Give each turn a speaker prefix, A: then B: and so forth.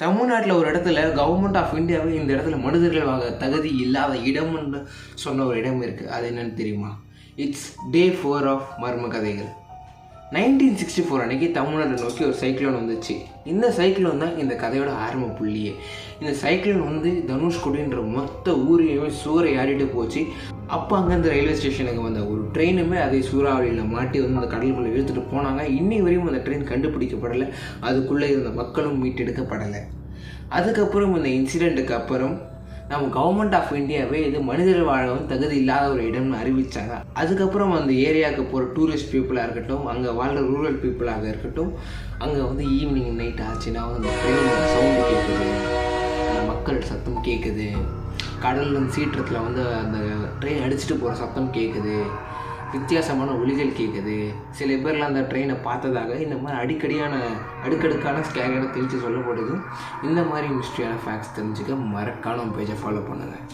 A: தமிழ்நாட்டில் ஒரு இடத்துல கவர்மெண்ட் ஆஃப் இந்தியாவே இந்த இடத்துல மனிதர்கள் வாங்க தகுதி இல்லாத இடம்னு சொன்ன ஒரு இடம் இருக்குது. அது என்னென்னு தெரியுமா? இட்ஸ் டே 4 ஆஃப் மர்ம கதைகள். 1964 அன்றைக்கி தமிழ்நாட்டை நோக்கி ஒரு சைக்ளோன் வந்துச்சு. இந்த சைக்ளோன் தான் இந்த கதையோட ஆரம்ப புள்ளியே. இந்த சைக்ளோன் வந்து தனுஷ்கோடின்ற மொத்த ஊரையுமே சூறையாடிட்டு போச்சு. அப்போ அங்கேருந்து ரயில்வே ஸ்டேஷனுக்கு வந்த ஒரு ட்ரெயினுமே அதை சூறாவளியில் மாட்டி வந்து அந்த கடலுக்குள்ளே இழுத்துட்டு போனாங்க. இன்னி வரையும் அந்த ட்ரெயின் கண்டுபிடிக்கப்படலை. அதுக்குள்ளே இருந்த மக்களும் மீட்டெடுக்கப்படலை. அதுக்கப்புறம் இந்த இன்சிடெண்ட்டுக்கு அப்புறம் நம்ம கவர்மெண்ட் ஆஃப் இந்தியாவே இது மனிதர்கள் வாழவும் தகுதி இல்லாத ஒரு இடம்னு அறிவித்தாங்க. அதுக்கப்புறம் அந்த ஏரியாவுக்கு போகிற டூரிஸ்ட் பீப்புளாக இருக்கட்டும், அங்கே வாழ்கிற ரூரல் பீப்புளாக இருக்கட்டும், அங்கே வந்து ஈவினிங் நைட் ஆச்சுன்னா வந்து அந்த ட்ரெயின் சவுண்டு கேட்குது, அந்த மக்கள் சத்தம் கேட்குது, கடல் வந்து சீற்றத்தில் வந்து அந்த ட்ரெயின் அடிச்சுட்டு போகிற சத்தம் கேட்குது, வித்தியாசமான ஒலிகள் கேட்குது. சில பேர்லாம் அந்த ட்ரெயினை பார்த்ததாக இந்த மாதிரி அடுக்கடுக்கான ஸ்கேரை தெரிஞ்சு சொல்லப்படுது. இந்த மாதிரி மிஸ்ட்ரியான ஃபேக்ட்ஸ் தெரிஞ்சுக்க மறக்காம பேஜை ஃபாலோ பண்ணுங்கள்.